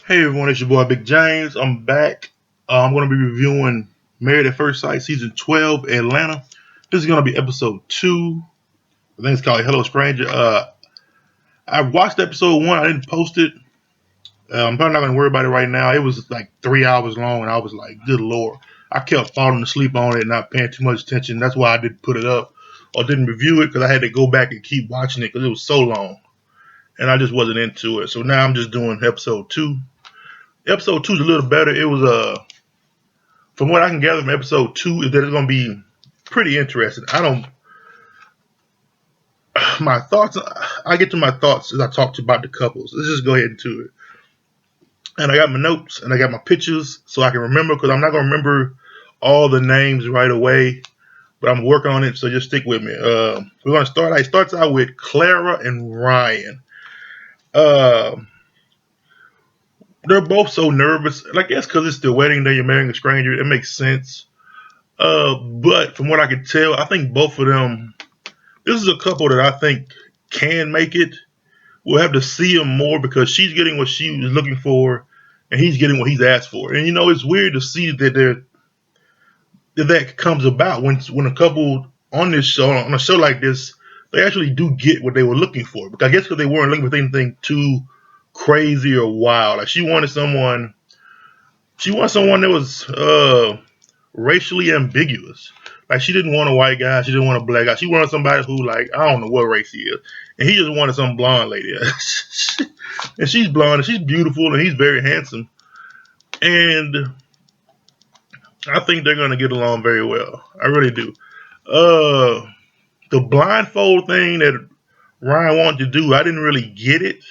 Hey everyone, it's your boy Big James. I'm back. I'm going to be reviewing Married at First Sight Season 12, Atlanta. This is going to be episode 2. I think it's called Hello Stranger. I watched episode 1. I didn't post it. I'm probably not going to worry about it right now. It was like 3 hours long, and I was like, good lord. I kept falling asleep on it and not paying too much attention. That's why I didn't put it up or didn't review it because I had to go back and keep watching it because it was so long. And I just wasn't into it. So now I'm just doing episode 2. Episode 2 is a little better. It was from what I can gather from episode 2 is that it's going to be pretty interesting. My thoughts. I get to my thoughts as I talk about the couples. Let's just go ahead into it. And I got my notes and I got my pictures so I can remember because I'm not going to remember all the names right away, but I'm working on it. So just stick with me. We're going to start. It starts out with Clara and Ryan. Uh, they're both so nervous. And I guess because it's the wedding day, you're marrying a stranger. It makes sense. But from what I can tell, I think both of them. This is a couple that I think can make it. We'll have to see them more because she's getting what she was looking for, and he's getting what he's asked for. And it's weird to see that comes about when a couple on this show on a show like this, they actually do get what they were looking for. Because I guess because they weren't looking for anything too crazy or wild. Like she wanted someone. She wanted someone that was racially ambiguous. Like she didn't want a white guy, she didn't want a black guy. She wanted somebody who, like, I don't know what race he is, and he just wanted some blonde lady. And she's blonde, and she's beautiful, and he's very handsome. And I think they're gonna get along very well. I really do. Uh, the blindfold thing that Ryan wanted to do, I didn't really get it,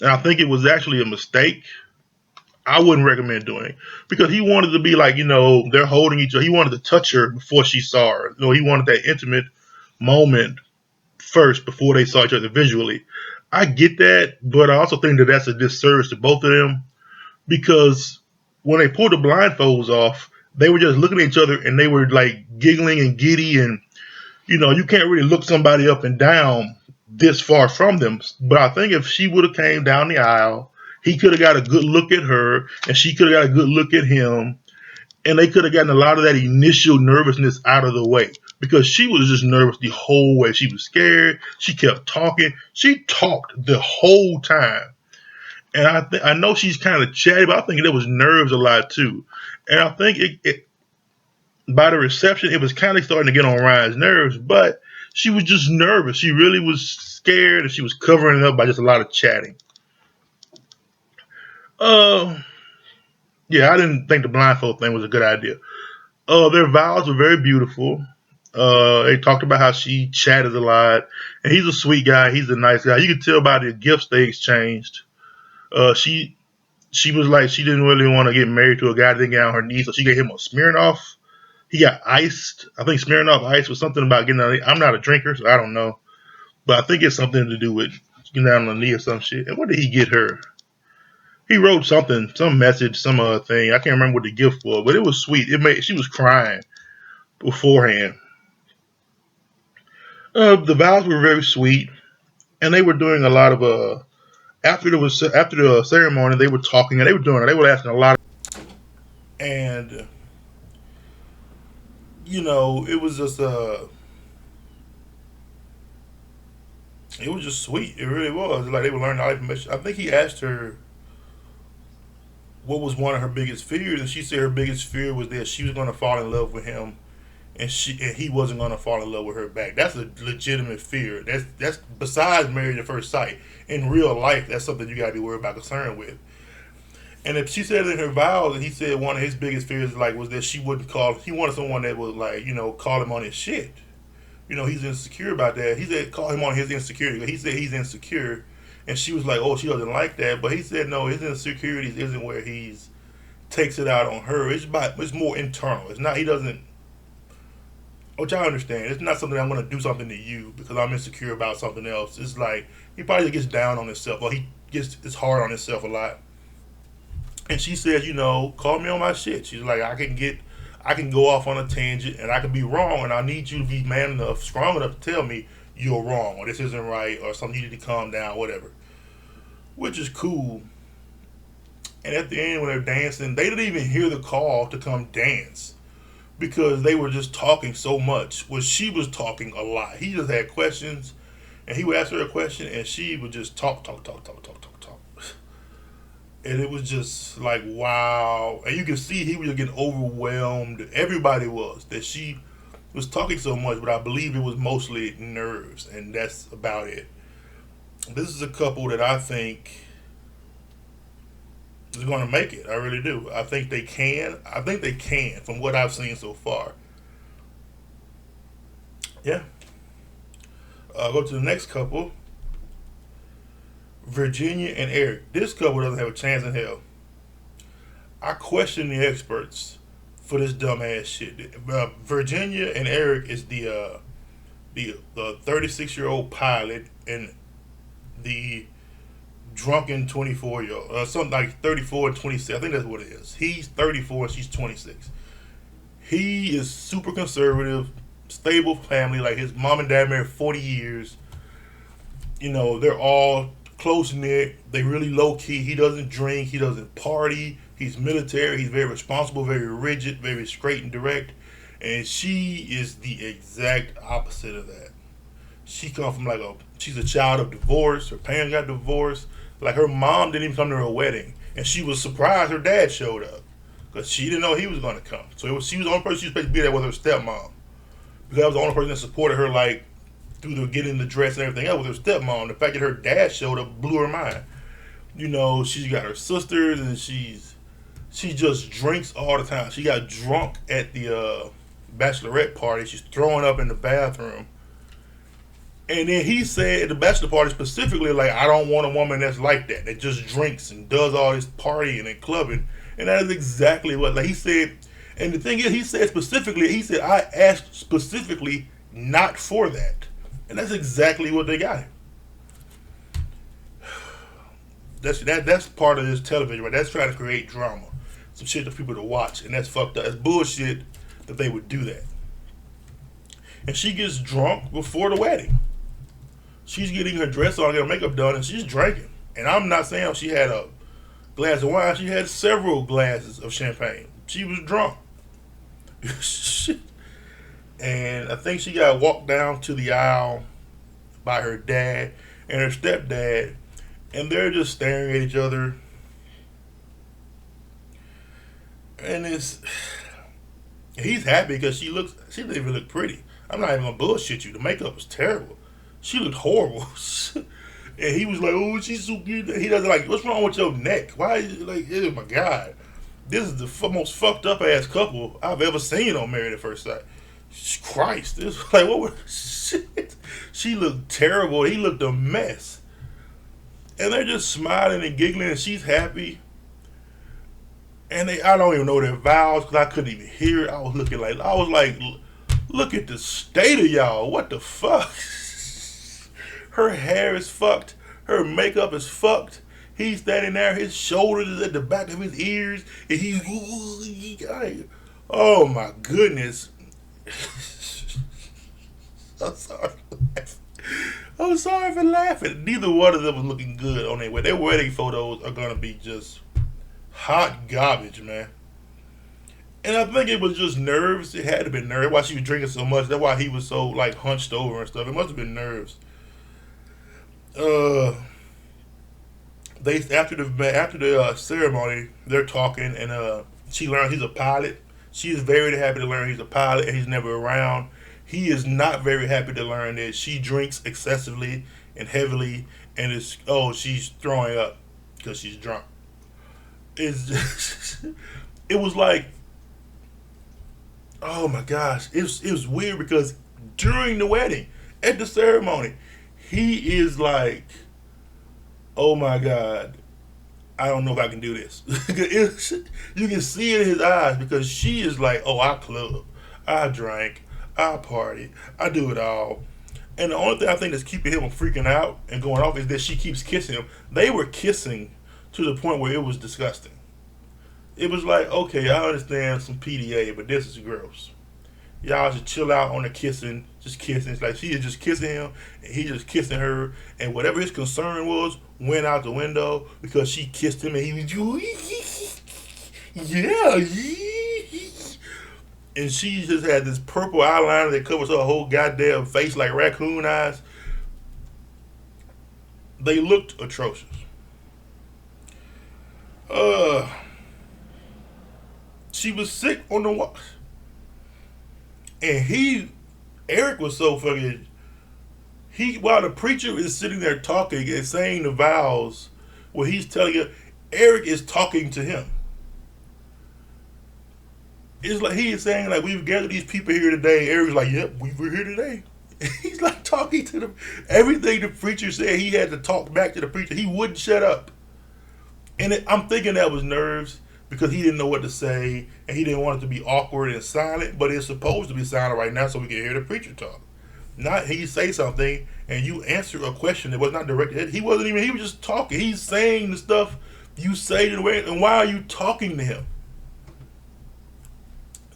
and I think it was actually a mistake. I wouldn't recommend doing it because he wanted to be like, they're holding each other. He wanted to touch her before she saw her. He wanted that intimate moment first before they saw each other visually. I get that, but I also think that that's a disservice to both of them because when they pulled the blindfolds off, they were just looking at each other and they were like giggling and giddy. And, you can't really look somebody up and down this far from them. But I think if she would have came down the aisle, he could have got a good look at her, and she could have got a good look at him, and they could have gotten a lot of that initial nervousness out of the way because she was just nervous the whole way. She was scared. She kept talking. She talked the whole time, and I know she's kind of chatty, but I think there was nerves a lot too, and I think it by the reception it was kind of starting to get on Ryan's nerves, but she was just nervous. She really was scared, and she was covering it up by just a lot of chatting. Uh, yeah, I didn't think the blindfold thing was a good idea. Their vows were very beautiful. They talked about how she chatted a lot, and he's a sweet guy. He's a nice guy. You could tell by the gifts they exchanged. She was like she didn't really want to get married to a guy that didn't get on her knees, so she gave him a Smirnoff. He got iced. I think Smirnoff Ice was something about getting on. I'm not a drinker, so I don't know, but I think it's something to do with getting down on the knee or some shit. And what did he get her? He wrote something, some message, some other thing. I can't remember what the gift was, but it was sweet. She was crying beforehand. The vows were very sweet, and they were doing a lot of after the ceremony. They were talking and they were asking a lot, and it was just it was just sweet. It really was. Like they were learning all the information. I think he asked her what was one of her biggest fears, and she said her biggest fear was that she was going to fall in love with him, and he wasn't going to fall in love with her back. That's a legitimate fear. That's besides marriage at first sight. In real life, that's something you got to be worried about, concerned with. And if she said in her vows, and he said one of his biggest fears was that she wouldn't call. He wanted someone that would call him on his shit. He's insecure about that. He said call him on his insecurity. He said he's insecure, and she was like, oh, she doesn't like that. But he said no, his insecurities isn't where he's takes it out on her. It's more internal. It's not. He doesn't. Which I understand. It's not something I'm going to do something to you because I'm insecure about something else. It's like he probably gets down on himself, or he gets it's hard on himself a lot. And she says, call me on my shit. She's like, I can go off on a tangent, and I can be wrong, and I need you to be man enough, strong enough to tell me you're wrong, or this isn't right, or something you need to calm down, whatever. Which is cool. And at the end, when they're dancing, they didn't even hear the call to come dance because they were just talking so much. Well, she was talking a lot. He just had questions, and he would ask her a question, and she would just talk, talk, talk, talk, talk, talk, talk. And it was just like, wow. And you could see he was getting overwhelmed. Everybody was. That she was talking so much, but I believe it was mostly nerves, and that's about it. This is a couple that I think is going to make it. I really do. I think they can. I think they can from what I've seen so far. Yeah. Go to the next couple. Virginia and Eric. This couple doesn't have a chance in hell. I question the experts for this dumbass shit. Virginia and Eric is the 36-year-old pilot and the drunken 24-year-old, something like 34 and 26. I think that's what it is. He's 34 and she's 26. He is super conservative, stable family. Like his mom and dad married 40 years. You know, they're all close knit. They really low key. He doesn't drink. He doesn't party. He's military. He's very responsible, very rigid, very straight and direct. And she is the exact opposite of that. She comes from she's a child of divorce. Her parents got divorced. Like her mom didn't even come to her wedding, and she was surprised her dad showed up because she didn't know he was going to come. So she was the only person she was supposed to be there with her stepmom, because that was the only person that supported her, like through the getting the dress and everything else, with her stepmom. The fact that her dad showed up blew her mind. You know, she's got her sisters, and she just drinks all the time. She got drunk at the bachelorette party. She's throwing up in the bathroom. And then he said at the bachelor party specifically, like, I don't want a woman that's like that just drinks and does all this partying and clubbing. And that is exactly what, like he said. And the thing is, he said specifically, I asked specifically not for that. And that's exactly what they got him. That's part of this television, right? That's trying to create drama. Some shit for people to watch. And that's fucked up. It's bullshit that they would do that. And she gets drunk before the wedding. She's getting her dress on, her makeup done, and she's drinking. And I'm not saying she had a glass of wine. She had several glasses of champagne. She was drunk. And I think she got walked down to the aisle by her dad and her stepdad. And they're just staring at each other. And he's happy because she didn't even look pretty. I'm not even gonna bullshit you. The makeup was terrible. She looked horrible. And he was like, oh, she's so cute. He doesn't like, what's wrong with your neck? Why is it like, oh my God. This is the most fucked up ass couple I've ever seen on Married at First Sight. Christ. This was like, what was shit? She looked terrible. He looked a mess. And they're just smiling and giggling, and she's happy. And I don't even know their vows because I couldn't even hear it. I was like, look at the state of y'all. What the fuck? Her hair is fucked. Her makeup is fucked. He's standing there. His shoulders is at the back of his ears. And he's like, oh my goodness. I'm sorry for laughing. I'm sorry for laughing. Neither one of them was looking good on their wedding. Their wedding photos are going to be just hot garbage, man. And I think it was just nerves. It had to be nerves. Why she was drinking so much. That's why he was so like hunched over and stuff. It must have been nerves. After the ceremony, they're talking, and she learned he's a pilot. She is very happy to learn he's a pilot and he's never around. He is not very happy to learn that she drinks excessively and heavily, and she's throwing up because she's drunk. It's just, it was like, oh my gosh, it was weird because during the wedding, at the ceremony, he is like, oh my God, I don't know if I can do this. You can see it in his eyes because she is like, oh, I club, I drank, I party, I do it all. And the only thing I think that's keeping him from freaking out and going off is that she keeps kissing him. They were kissing to the point where it was disgusting. It was like, okay, I understand some PDA, but this is gross. Y'all should chill out on the kissing, just kissing. It's like she is just kissing him, and he just kissing her, and whatever his concern was went out the window because she kissed him, and he was Yeah. And she just had this purple eyeliner that covers her whole goddamn face like raccoon eyes. They looked atrocious. Uh, she was sick on the walk, and Eric was so fucking. While the preacher is sitting there talking and saying the vows, where he's telling you, Eric is talking to him. It's like he is saying, like, we've gathered these people here today. Eric's like, yep, we were here today. He's like talking to them. Everything the preacher said, he had to talk back to the preacher. He wouldn't shut up. And I'm thinking that was nerves because he didn't know what to say and he didn't want it to be awkward and silent, but it's supposed to be silent right now so we can hear the preacher talk. Not he say something and you answer a question that was not directed. He was just talking. He's saying the stuff you say to the way, and why are you talking to him?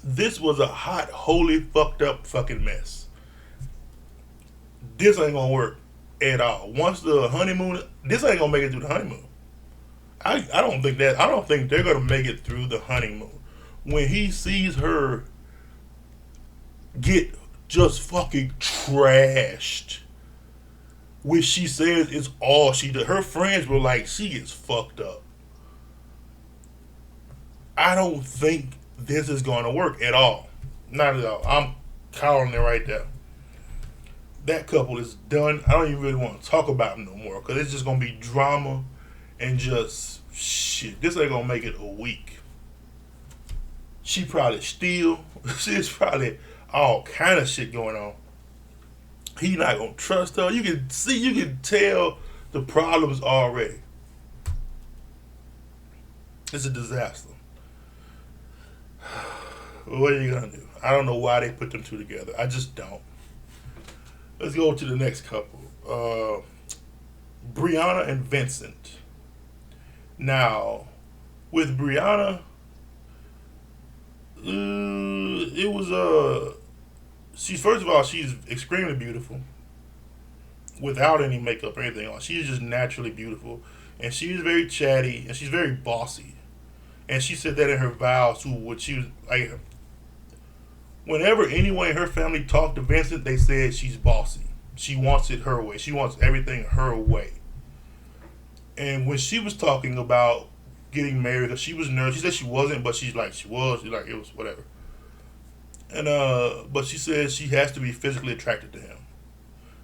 This was a hot, holy, fucked up fucking mess. This ain't gonna work at all. Once the honeymoon, this ain't gonna make it through the honeymoon. I don't think that. I don't think they're gonna make it through the honeymoon. When he sees her get just fucking trashed, which she says is all she did. Her friends were like, she is fucked up. I don't think this is gonna work at all. Not at all. I'm calling it right there. That couple is done. I don't even really want to talk about them no more because it's just gonna be drama and just shit. This ain't gonna make it a week. She probably steal. She's probably all kind of shit going on. He not gonna trust her. You can tell the problems already. It's a disaster. What are you gonna do? I don't know why they put them two together. I just don't. Let's go to the next couple. Brianna and Vincent. Now, with Brianna, it was she's first of all she's extremely beautiful, without any makeup or anything on. She's just naturally beautiful, and she's very chatty and she's very bossy. And she said that in her vows too. What she was like, whenever anyone in her family talked to Vincent, they said she's bossy. She wants it her way. She wants everything her way. And when she was talking about getting married, cause she was nervous. She said she wasn't, but she's like she was. She's like it was whatever. And but she said she has to be physically attracted to him.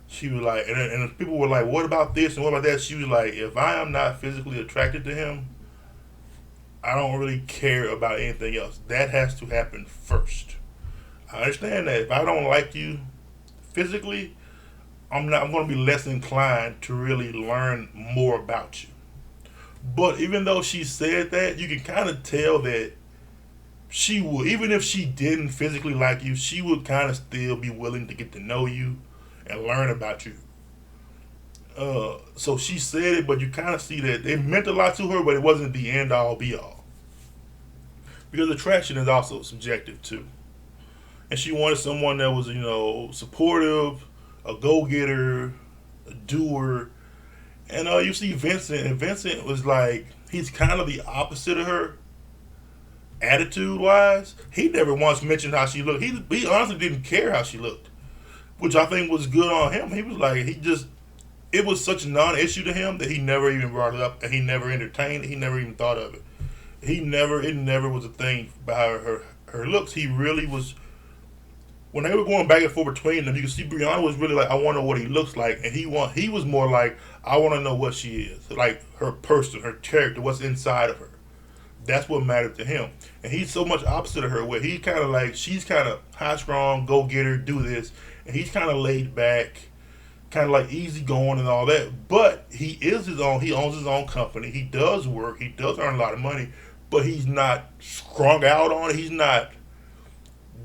She was like, and people were like, "What about this and what about that?" She was like, "If I am not physically attracted to him, I don't really care about anything else. That has to happen first. I understand that if I don't like you physically, I'm going to be less inclined to really learn more about you." But even though she said that, you can kind of tell that she would, even if she didn't physically like you, she would kind of still be willing to get to know you and learn about you. So she said it, but you kind of see that it meant a lot to her, but it wasn't the end all be all. Because attraction is also subjective too. And she wanted someone that was, supportive, a go-getter, a doer. And you see Vincent, and Vincent was like, he's kind of the opposite of her, attitude-wise. He never once mentioned how she looked. He honestly didn't care how she looked, which I think was good on him. He was like, it was such a non-issue to him that he never even brought it up, and he never entertained it. He never even thought of it. It never was a thing about her looks. He really was. When they were going back and forth between them, you can see Brianna was really like, I want to know what he looks like, and he was more like, I want to know what she is, like her person, her character, what's inside of her. That's what mattered to him, and he's so much opposite of her. Where he kind of like, she's kind of high strong, go getter, do this, and he's kind of laid back, kind of like easy going and all that. But he is his own. He owns his own company. He does work. He does earn a lot of money, but he's not strung out on it. He's not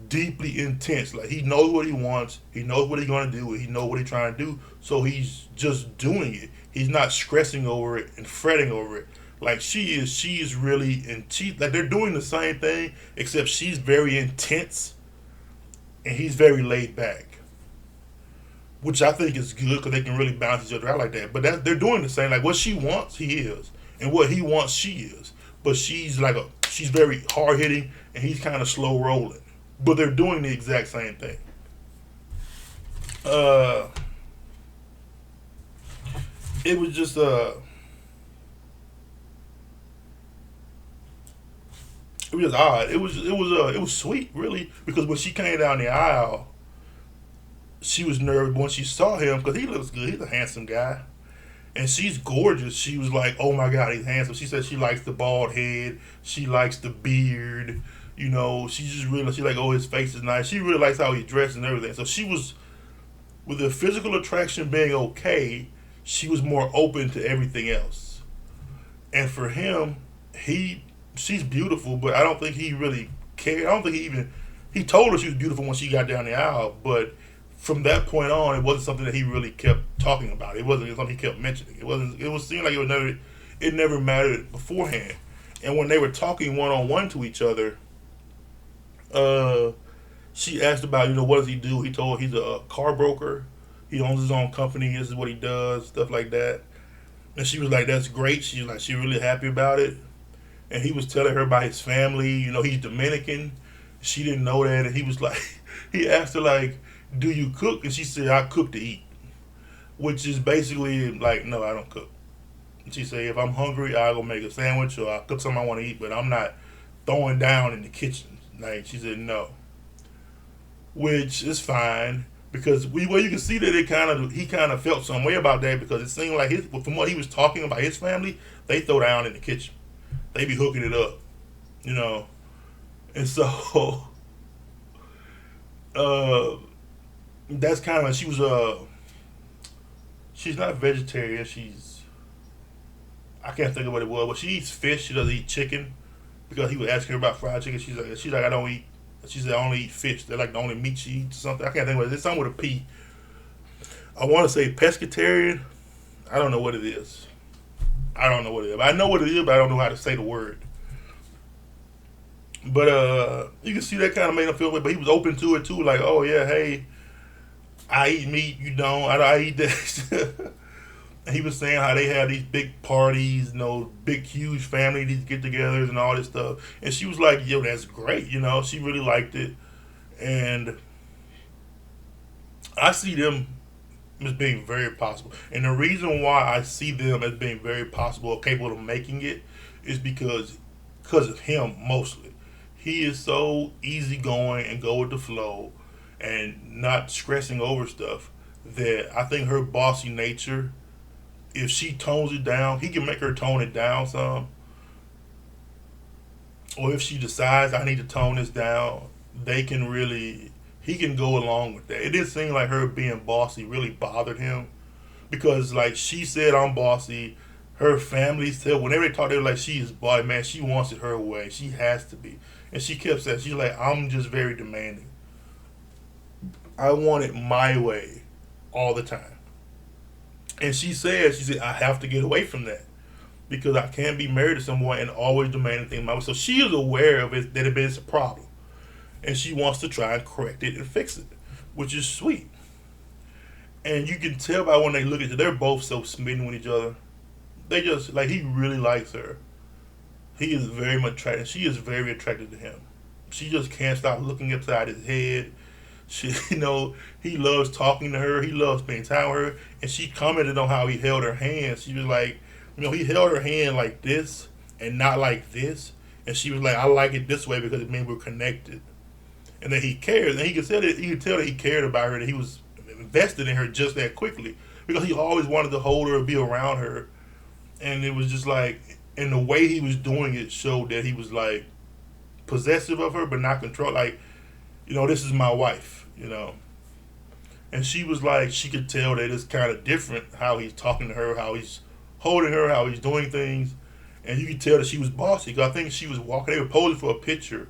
deeply intense. Like, he knows what he wants. He knows what he's going to do. He knows what he's trying to do. So he's just doing it. He's not stressing over it and fretting over it like she is. She is really, and like, they're doing the same thing, except she's very intense and he's very laid back, which I think is good because they can really balance each other out like that. But they're doing the same. Like, what she wants, he is, and what he wants, she is. But she's like She's very hard hitting, and he's kind of slow rolling. But they're doing the exact same thing. Uh, it was just it was odd. It was sweet, really, because when she came down the aisle, she was nervous. But when she saw him, because he looks good, he's a handsome guy, and she's gorgeous. She was like, "Oh my God, he's handsome." She said she likes the bald head, she likes the beard. You know, she just really she like, "Oh, his face is nice." She really likes how he dressed and everything. So she was, with the physical attraction being okay, she was more open to everything else. And for him, he she's beautiful, but I don't think he really cared. I don't think he even he told her she was beautiful when she got down the aisle, but from that point on, it wasn't something that he really kept talking about. It wasn't something he kept mentioning. It wasn't. It was seemed like it never mattered beforehand. And when they were talking one on one to each other, uh, she asked about, what does he do? He told her he's a car broker. He owns his own company. This is what he does, stuff like that. And she was like, "That's great." She was like, she really happy about it. And he was telling her about his family. He's Dominican. She didn't know that, and he was like, he asked her like, "Do you cook?" And she said, "I cook to eat," which is basically like, "No, I don't cook." And she said, "If I'm hungry, I'll go make a sandwich or I'll cook something I want to eat, but I'm not throwing down in the kitchen." Like she said, no, which is fine because well, you can see that he kind of felt some way about that because it seemed like from what he was talking about his family, they throw down in the kitchen, they be hooking it up, you know, and so uh, that's kind of she's not vegetarian, she's I can't think of what it was, but she eats fish, she doesn't eat chicken because he was asking her about fried chicken. She's like, I don't eat. She said, I only eat fish. They're like the only meat she eats or something. I can't think of it. It's something with a P. I want to say pescatarian. I don't know what it is. I don't know what it is. I know what it is, but I don't know how to say the word. But you can see that kind of made him feel weird. But he was open to it too. Like, oh yeah, hey, I eat meat. You don't. I eat that. And he was saying how they have these big parties, big huge family, these get-togethers and all this stuff. And she was like, "Yo, that's great." She really liked it, and I see them as being very possible. And the reason why I see them as being very possible or capable of making it is because of him mostly. He is so easygoing and go with the flow, and not stressing over stuff. That I think her bossy nature, if she tones it down, he can make her tone it down some. Or if she decides I need to tone this down, he can go along with that. It didn't seem like her being bossy really bothered him because, like she said, I'm bossy. Her family said whenever they talk, they were like, she is boy, man. She wants it her way. She has to be, and she kept saying, she's like, I'm just very demanding. I want it my way all the time. And she said, I have to get away from that because I can't be married to someone and always demanding things my way. So she is aware of it that it is a problem, and she wants to try and correct it and fix it, which is sweet. And you can tell by when they look at each other, they're both so smitten with each other. They just like he really likes her. He is very much attracted. She is very attracted to him. She just can't stop looking upside his head. She, he loves talking to her. He loves spending time with her. And she commented on how he held her hand. She was like, he held her hand like this and not like this. And she was like, I like it this way because it means we're connected. And then he cared. And he could tell that he cared about her, that he was invested in her just that quickly. Because he always wanted to hold her and be around her. And it was just like, and the way he was doing it showed that he was like possessive of her, but not control. Like, this is my wife. And she was like, she could tell that it's kind of different how he's talking to her, how he's holding her, how he's doing things. And you could tell that she was bossy. Cause I think she was walking, they were posing for a picture.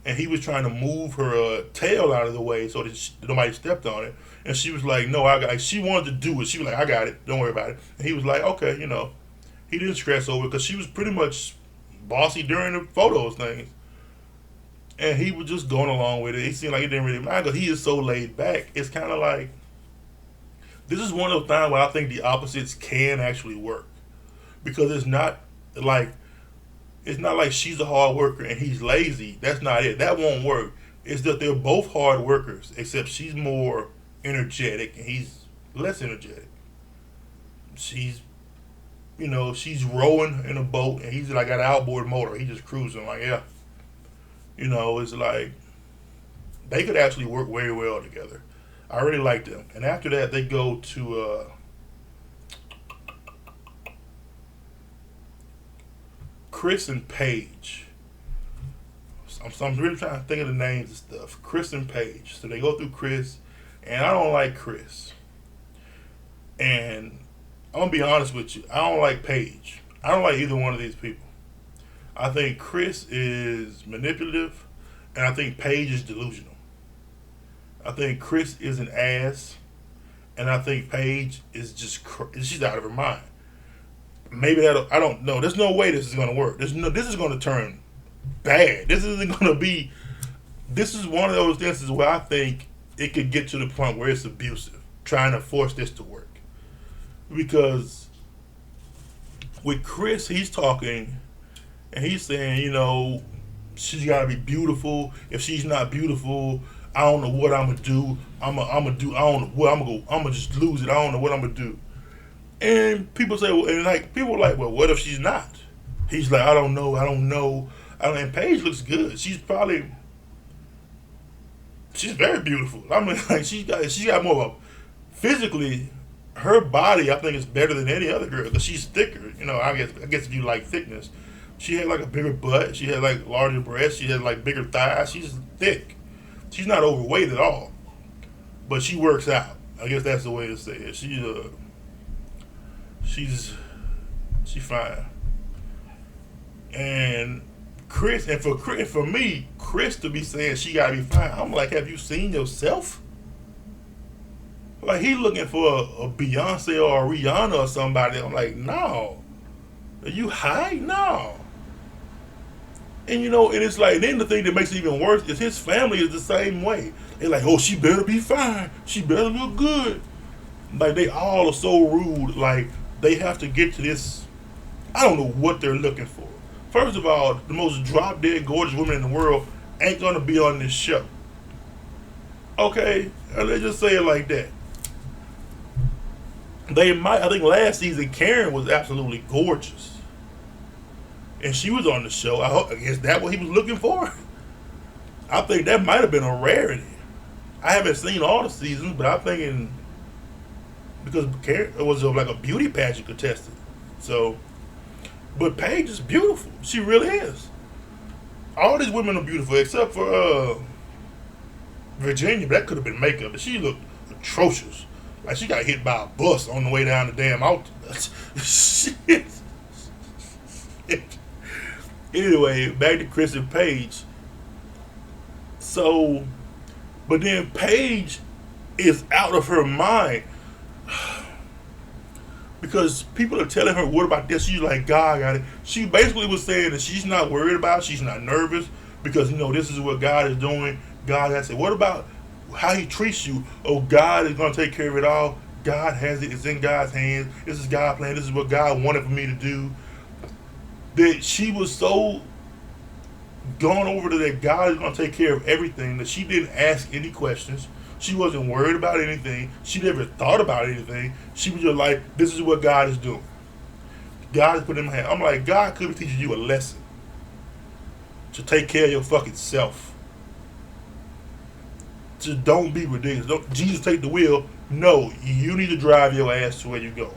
And he was trying to move her tail out of the way so that nobody stepped on it. And she was like, no, I got it. She wanted to do it. She was like, I got it. Don't worry about it. And he was like, okay, He didn't stress over it because she was pretty much bossy during the photos things. And he was just going along with it. He seemed like it didn't really matter because he is so laid back. It's kind of like, this is one of those times where I think the opposites can actually work. Because it's not like, It's not like she's a hard worker and he's lazy. That's not it. That won't work. It's that they're both hard workers, except she's more energetic and he's less energetic. She's, she's rowing in a boat and he's like got an outboard motor. He just cruising like, yeah. It's like they could actually work very well together. I really like them. And after that, they go to Chris and Paige. I'm really trying to think of the names and stuff. Chris and Paige. So they go through Chris, and I don't like Chris. And I'm gonna be honest with you. I don't like Paige. I don't like either one of these people. I think Chris is manipulative, and I think Paige is delusional. I think Chris is an ass, and I think Paige is just she's out of her mind. Maybe that I don't know. There's no way this is gonna work. This is gonna turn bad. This isn't gonna be. This is one of those instances where I think it could get to the point where it's abusive, trying to force this to work. Because with Chris, he's talking, and he's saying, she's got to be beautiful. If she's not beautiful, I don't know what I'm gonna do. I'm gonna do. I don't know what I'm gonna go. I'm gonna just lose it. I don't know what I'm gonna do. And people say, well, and like people are like, well, what if she's not? He's like, I don't know. And Paige looks good. She's very beautiful. I mean, like she got more of a physically. Her body, I think, is better than any other girl because she's thicker. I guess if you like thickness, she had like a bigger butt. She had like larger breasts. She had like bigger thighs. She's thick. She's not overweight at all, but she works out. I guess that's the way to say it. She's fine. And Chris, and for me, Chris to be saying she gotta be fine, I'm like, have you seen yourself? Like he looking for a Beyonce or a Rihanna or somebody. I'm like, no. Are you high? No. And and it's like, then the thing that makes it even worse is his family is the same way. They're like, oh, she better be fine. She better look good. Like they all are so rude. Like they have to get to this. I don't know what they're looking for. First of all, the most drop dead gorgeous woman in the world ain't gonna be on this show. Okay, let's just say it like that. I think last season Karen was absolutely gorgeous, and she was on the show. Is that what he was looking for? I think that might have been a rarity. I haven't seen all the seasons, but I'm thinking because Karen was like a beauty pageant contestant. So, but Paige is beautiful. She really is. All these women are beautiful except for Virginia. But that could have been makeup, but she looked atrocious. Like she got hit by a bus on the way down the damn mountain. Shit. Anyway, back to Chris and Paige. So, but then Paige is out of her mind because people are telling her, what about this? She's like, God got it. She basically was saying that she's not worried about it. She's not nervous because, this is what God is doing. God has it. What about how he treats you? Oh, God is going to take care of it all. God has it. It's in God's hands. This is God's plan. This is what God wanted for me to do. That she was so gone over to that God is going to take care of everything that she didn't ask any questions. She wasn't worried about anything. She never thought about anything. She was just like, this is what God is doing. God is putting in my hand. I'm like, God could be teaching you a lesson to take care of your fucking self. Just don't be ridiculous. Don't Jesus take the wheel. No, you need to drive your ass to where you're going.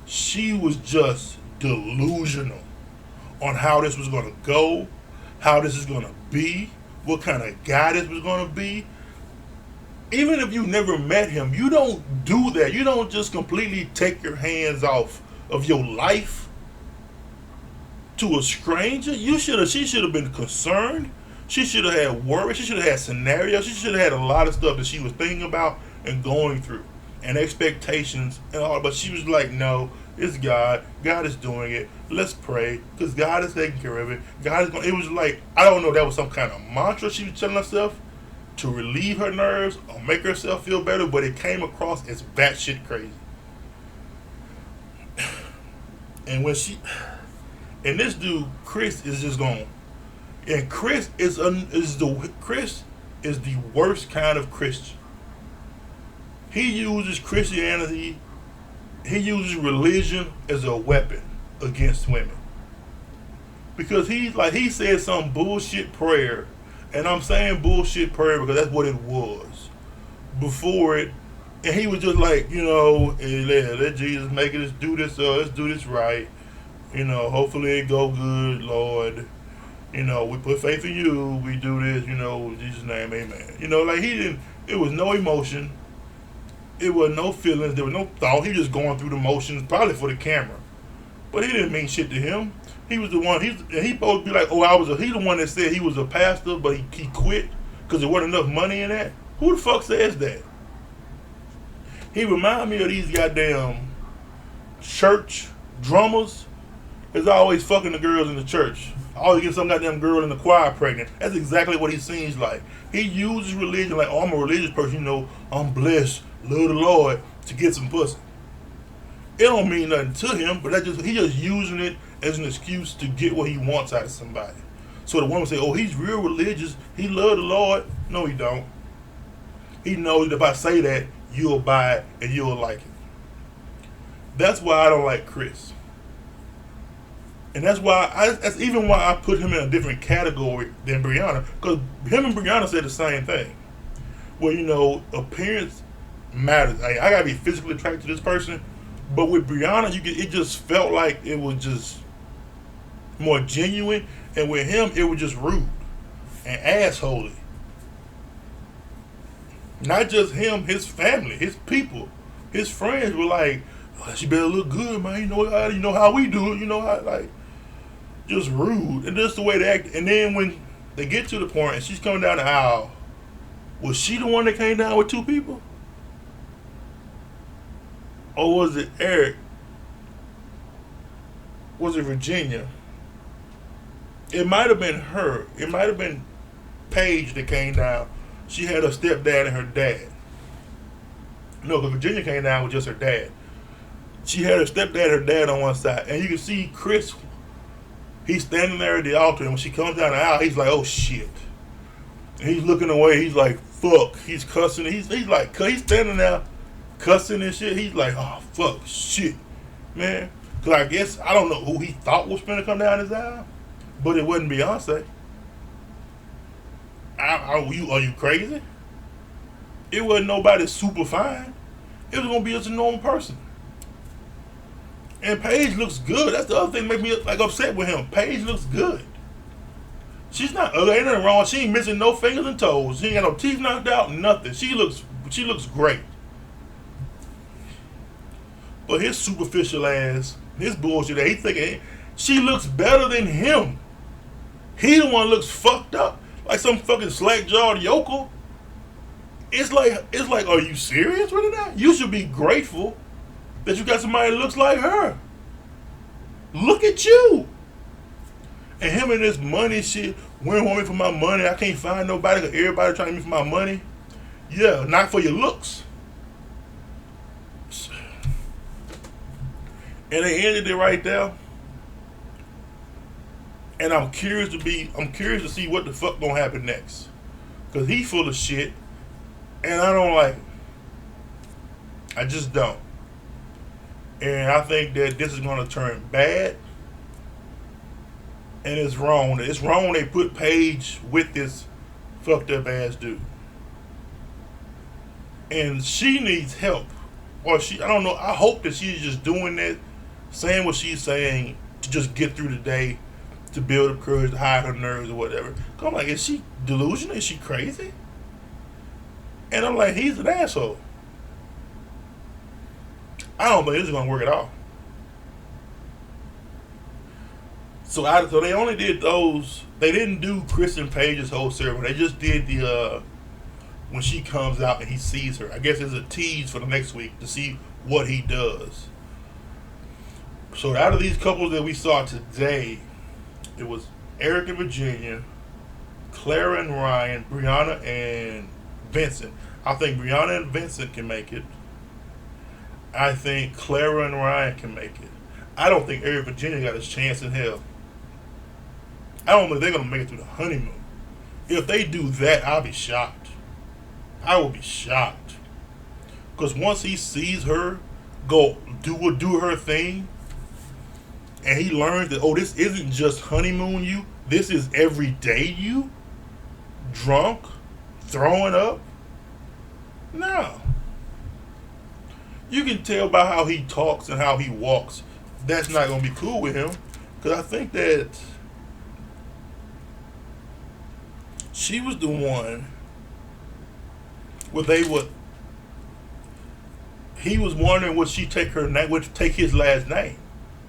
She was just delusional on how this was going to go, how this is going to be, what kind of guy this was going to be. Even if you never met him, you don't do that. You don't just completely take your hands off of your life to a stranger. She should have been concerned. She should have had worry. She should have had scenarios. She should have had a lot of stuff that she was thinking about and going through, and expectations and all. But she was like, no, it's God. God is doing it. Let's pray because God is taking care of it. God is going. It was like, I don't know. That was some kind of mantra she was telling herself to relieve her nerves or make herself feel better. But it came across as batshit crazy. And when And this dude Chris is just going. And Chris is the worst kind of Christian. He uses Christianity, he uses religion as a weapon against women. Because he said some bullshit prayer, and I'm saying bullshit prayer because that's what it was before it, and he was just like, hey, let Jesus make it. Let's do this right. Hopefully it go good, Lord. We put faith in you. We do this. In Jesus' name, amen. Like he didn't. It was no emotion. It was no feelings. There was no thought. He was just going through the motions, probably for the camera. But he didn't mean shit to him. He was the one. He supposed to be like, he the one that said he was a pastor, but he quit because there wasn't enough money in that. Who the fuck says that? He reminded me of these goddamn church drummers. Is always fucking the girls in the church. Always get some goddamn girl in the choir pregnant. That's exactly what he seems like. He uses religion like, I'm a religious person. I'm blessed, love the Lord, to get some pussy. It don't mean nothing to him, but he just using it as an excuse to get what he wants out of somebody. So the woman say, he's real religious. He love the Lord. No, he don't. He knows that if I say that, you'll buy it and you'll like it. That's why I don't like Chris. And that's even why I put him in a different category than Brianna. Because him and Brianna said the same thing. Well, appearance matters. I gotta be physically attracted to this person. But with Brianna, it just felt like it was just more genuine. And with him, it was just rude and assholey. Not just him, his family, his people, his friends were like, she better look good, man. You know how we do it. Just rude. And just the way they act. And then when they get to the point and she's coming down the aisle, was she the one that came down with two people? Or was it Eric? Was it Virginia? It might have been her. It might have been Paige that came down. She had her stepdad and her dad. No, because Virginia came down with just her dad. She had her stepdad and her dad on one side. And you can see Chris, he's standing there at the altar. And when she comes down the aisle, he's like, oh shit. And he's looking away. He's like, fuck. He's cussing. He's standing there cussing and shit. He's like, oh fuck, shit, man. Because I guess, I don't know who he thought was going to come down his aisle. But it wasn't Beyonce. Are you crazy? It wasn't nobody super fine. It was gonna be just a normal person. And Paige looks good. That's the other thing that makes me upset with him. Paige looks good. She's not ugly. Ain't nothing wrong. She ain't missing no fingers and toes. She ain't got no teeth knocked out. Nothing. She looks great. But his superficial ass, his bullshit, he thinking she looks better than him. He the one looks fucked up. Like some fucking slack-jawed yokel. It's like, are you serious with that? You should be grateful that you got somebody that looks like her. Look at you. And him and this money shit, women want me for my money. I can't find nobody because everybody trying to me for my money. Yeah, not for your looks. And they ended it right there. And I'm curious to see what the fuck gonna happen next. Cause he full of shit. And I don't like him. I just don't. And I think that this is gonna turn bad. And it's wrong. It's wrong they put Paige with this fucked up ass dude. And she needs help. Or I don't know, I hope that she's just doing that, saying what she's saying to just get through the day, to build up courage, to hide her nerves or whatever. Cause I'm like, is she delusional? Is she crazy? And I'm like, he's an asshole. I don't think this is gonna work at all. So they only did those. They didn't do Chris and Paige's whole ceremony. They just did the when she comes out and he sees her. I guess it's a tease for the next week to see what he does. So out of these couples that we saw today, it was Eric and Virginia, Clara and Ryan, Brianna and Vincent. I think Brianna and Vincent can make it. I think Clara and Ryan can make it. I don't think Eric and Virginia got a chance in hell. I don't know if they're gonna make it through the honeymoon. If they do that, I'll be shocked. I will be shocked. Because once he sees her go do her thing, and he learns that, oh, this isn't just honeymoon you, this is everyday you, drunk, throwing up. No. You can tell by how he talks and how he walks. That's not going to be cool with him. Because I think that she was the one where he was wondering would she take her name, would take his last name.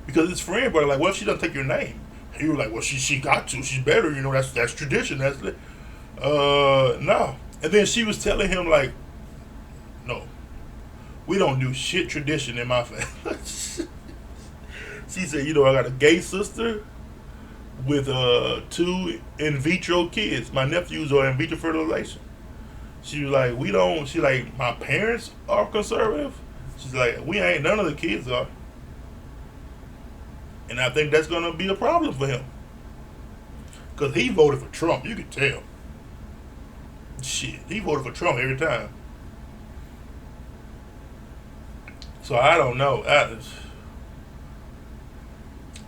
Because his friend brother, like, what if she doesn't take your name? He was like, well, she got to. She's better, that's tradition. That's no. And then she was telling him, like, no, we don't do shit tradition in my family. She said, I got a gay sister with 2 in vitro kids. My nephews are in vitro fertilization. She was like, we don't. She like, my parents are conservative. She's like, we ain't, none of the kids are. And I think that's gonna be a problem for him. Cause he voted for Trump, you can tell. Shit, he voted for Trump every time. So I don't know.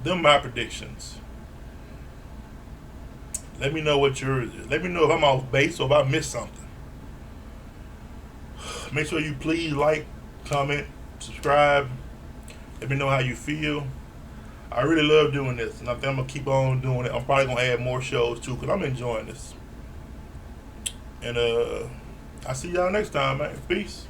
Them my predictions. Let me know what yours is. Let me know if I'm off base or if I missed something. Make sure you please like, comment, subscribe. Let me know how you feel. I really love doing this, and I think I'm going to keep on doing it. I'm probably going to add more shows, too, because I'm enjoying this. And I'll see y'all next time, man. Peace.